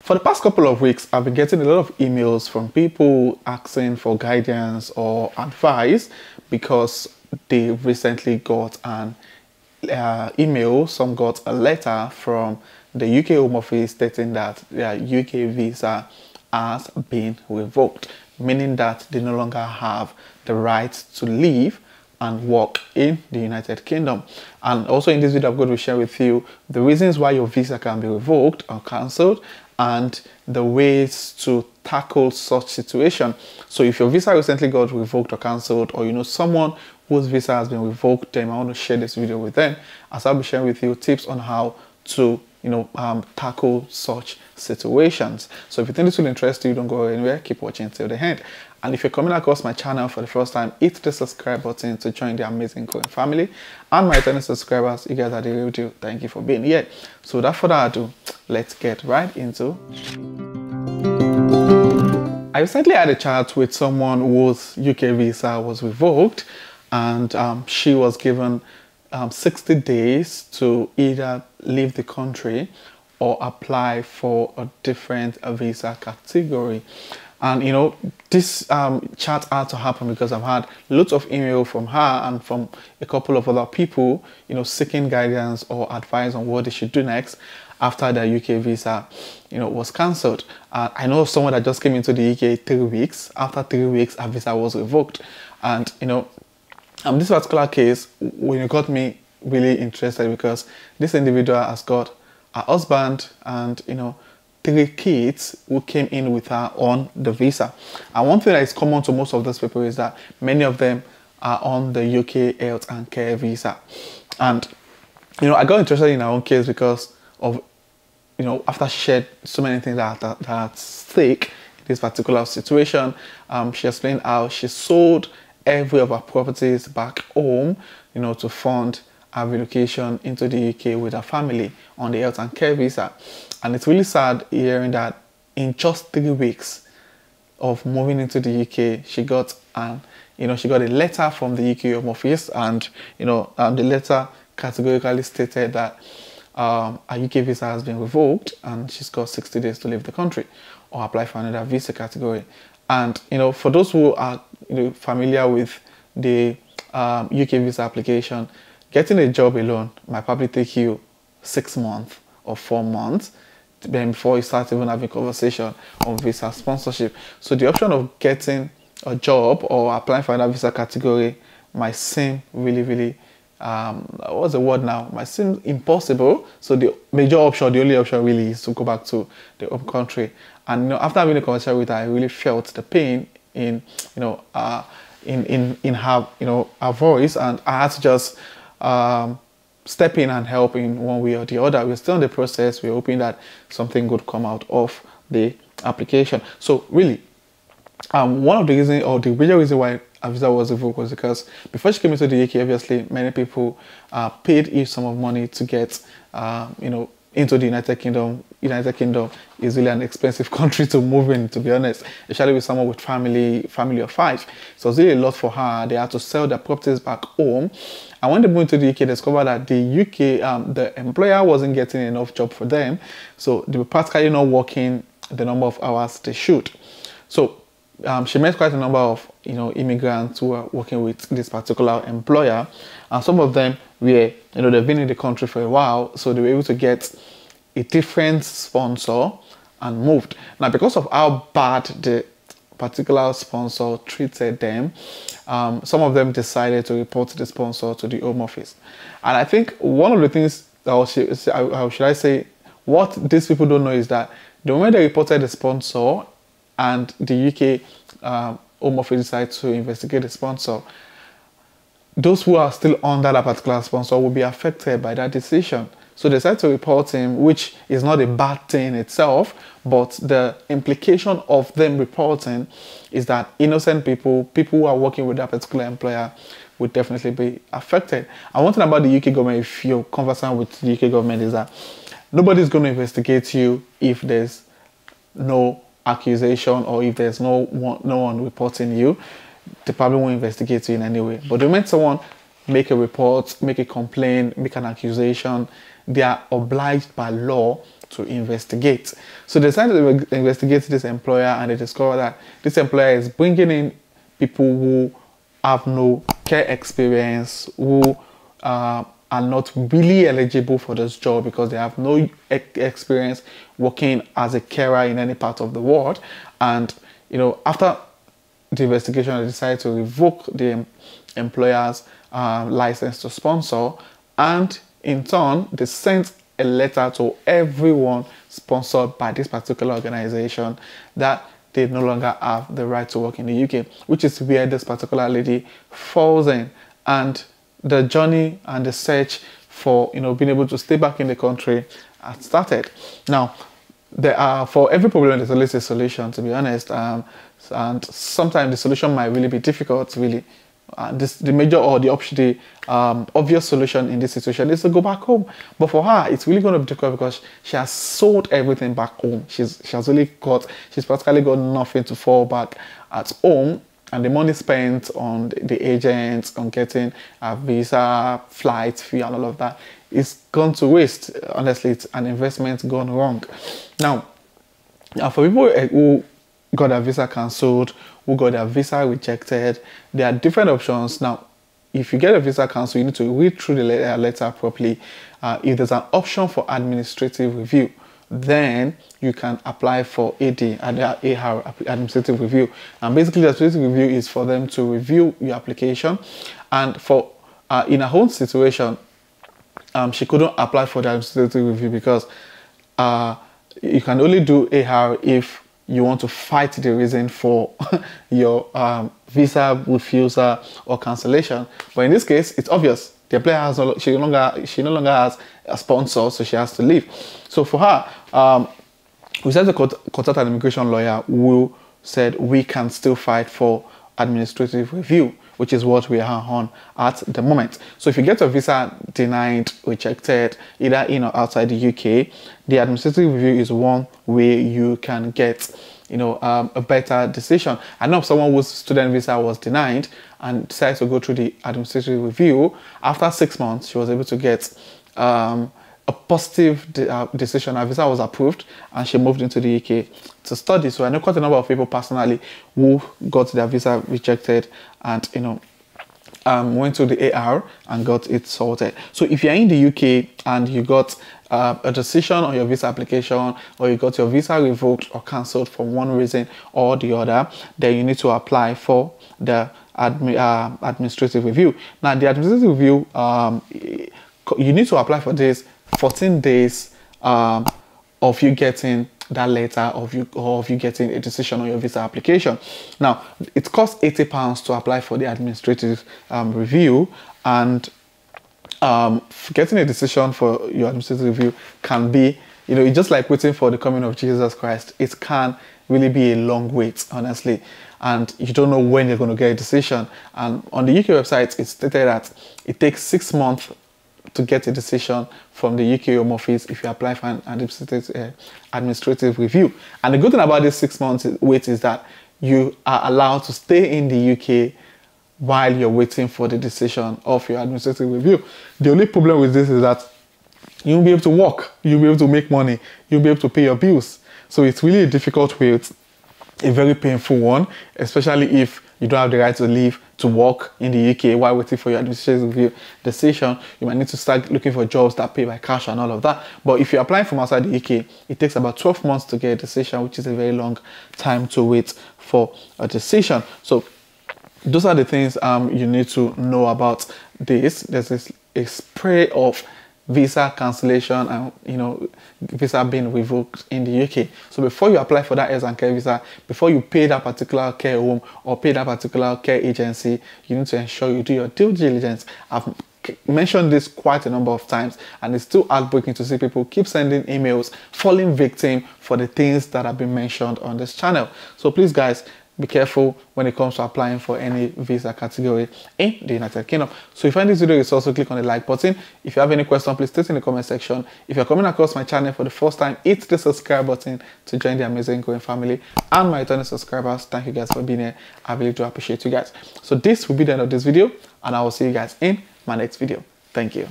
For the past couple of weeks, I've been getting a lot of emails from people asking for guidance or advice because they recently got an email, some got a letter from the UK Home Office stating that their UK visa has been revoked, meaning that they no longer have the right to live and work in the United Kingdom. And also in this video, I'm going to share with you the reasons why your visa can be revoked or cancelled and the ways to tackle such situation. So if your visa recently got revoked or cancelled, or you know someone whose visa has been revoked, then I want to share this video with them, as I'll be sharing with you tips on how to tackle such situations. So if you think this will interest you, don't go anywhere, keep watching till the end. And if you're coming across my channel for the first time, hit the subscribe button to join the amazing growing family. And my returning subscribers, you guys are the real deal. Thank you for being here. So without further ado, let's get right into. I recently had a chat with someone whose UK visa was revoked, and she was given 60 days to either leave the country or apply for a different visa category. And you know, this chat had to happen because I've had lots of email from her and from a couple of other people, you know, seeking guidance or advice on what they should do next after their UK visa, you know, was cancelled. I know someone that just came into the UK 3 weeks. After 3 weeks, her visa was revoked. And you know, this particular case, when it got me really interested, because this individual has got a husband and, you know, 3 kids who came in with her on the visa. And one thing that is common to most of those people is that many of them are on the UK health and care visa. And, you know, I got interested in her own case because of, you know, after she shared so many things that are at stake in this particular situation, she explained how she sold every of her properties back home, you know, to fund her relocation into the UK with her family on the health and care visa. And it's really sad hearing that in just 3 weeks of moving into the UK, she got a letter from the UK Home Office, and you know, the letter categorically stated that her UK visa has been revoked and she's got 60 days to leave the country or apply for another visa category. And you know, for those who are familiar with the UK visa application, getting a job alone might probably take you 6 months or 4 months before you start even having conversation on visa sponsorship. So the option of getting a job or applying for another visa category might seem really what's the word now? Might seem impossible. So the major option, the only option really, is to go back to the home country. And you know, after having a conversation with her, I really felt the pain in her her voice, and I had to just step in and help in one way or the other. We're still in the process. We're hoping that something good come out of the application. So really, one of the reasons, or the major reason why a visa was revoked, was because before she came into the UK, obviously many people paid a sum of money to get into the United Kingdom. United Kingdom is really an expensive country to move in, to be honest, especially with someone with family of 5. So it's really a lot for her. They had to sell their properties back home. And when they moved to the UK, they discovered that the UK, the employer wasn't getting enough job for them. So they were practically not working the number of hours they should. So she met quite a number of immigrants who are working with this particular employer, and some of them were, they've been in the country for a while, so they were able to get a different sponsor and moved. Now, because of how bad the particular sponsor treated them, some of them decided to report the sponsor to the Home Office. And I think one of the things, or should I say, what these people don't know is that the moment they reported the sponsor and the UK Home Office decided to investigate the sponsor, those who are still under that particular sponsor will be affected by that decision. So they decided to report him, which is not a bad thing itself, but the implication of them reporting is that innocent people who are working with that particular employer would definitely be affected. And one thing about the UK government, if you're conversant with the UK government, is that nobody's going to investigate you if there's no accusation or if there's no one reporting you. They probably won't investigate you in any way. But the moment someone make a report, make a complaint, make an accusation, they are obliged by law to investigate. So they decided to investigate this employer, and they discovered that this employer is bringing in people who have no care experience, who are not really eligible for this job because they have no experience working as a carer in any part of the world. And after the investigation, they decided to revoke the employer's license to sponsor, and in turn they sent a letter to everyone sponsored by this particular organization that they no longer have the right to work in the UK, which is where this particular lady falls in. And the journey and the search for being able to stay back in the country has started. Now, for every problem there's always a solution, to be honest, and sometimes the solution might really be difficult. Really, the major or the option, the obvious solution in this situation is to go back home. But for her, it's really going to be difficult because she has sold everything back home. She's practically got nothing to fall back at home, and the money spent on the agents, on getting a visa, flight fee, and all of that is gone to waste. Honestly, it's an investment gone wrong. Now, for people who got their visa cancelled, who got their visa rejected, there are different options. Now, if you get a visa cancelled, you need to read through the letter properly. If there's an option for administrative review, then you can apply for AR, administrative review. And basically, the administrative review is for them to review your application. And for in her own situation, she couldn't apply for the administrative review because you can only do AR if you want to fight the reason for your visa refusal or cancellation. But in this case, it's obvious. The employer she no longer has a sponsor, so she has to leave. So for her, we decided to contact an immigration lawyer who said we can still fight for administrative review, which is what we are on at the moment. So if you get a visa denied, rejected, either in or outside the UK, the administrative review is one way you can get a better decision. I know of someone whose student visa was denied and decided to go through the administrative review. After 6 months, she was able to get a positive decision. Her visa was approved and she moved into the UK to study. So I know quite a number of people personally who got their visa rejected and went to the AR and got it sorted. So if you're in the UK and you got a decision on your visa application, or you got your visa revoked or cancelled for one reason or the other, then you need to apply for the administrative review. Now, the administrative review, you need to apply for this 14 days of you getting that letter, of you getting a decision on your visa application. Now, it costs £80 to apply for the administrative review, and getting a decision for your administrative review can be, it's just like waiting for the coming of Jesus Christ. It can really be a long wait, honestly, and you don't know when you're going to get a decision. And on the UK website, it's stated that it takes 6 months to get a decision from the UK Home Office if you apply for an administrative review. And the good thing about this 6 months wait is that you are allowed to stay in the UK while you're waiting for the decision of your administrative review. The only problem with this is that you won't be able to work, you'll be able to make money, you'll be able to pay your bills. So it's really a difficult wait, a very painful one, especially if you don't have the right to leave to work in the UK while waiting for your administrative review decision. You might need to start looking for jobs that pay by cash and all of that. But if you're applying from outside the UK, it takes about 12 months to get a decision, which is a very long time to wait for a decision. So those are the things you need to know about this. There's a spray of visa cancellation and visa being revoked in the UK. So before you apply for that health and care visa, before you pay that particular care home or pay that particular care agency, you need to ensure you do your due diligence. I've mentioned this quite a number of times, and it's still heartbreaking to see people keep sending emails falling victim for the things that have been mentioned on this channel. So please, guys, be careful when it comes to applying for any visa category in the United Kingdom. So if you find this video useful, also click on the like button. If you have any question, please state in the comment section. If you're coming across my channel for the first time, hit the subscribe button to join the amazing growing family. And my returning subscribers, thank you guys for being here. I really do appreciate you guys. So this will be the end of this video, and I will see you guys in my next video. Thank you.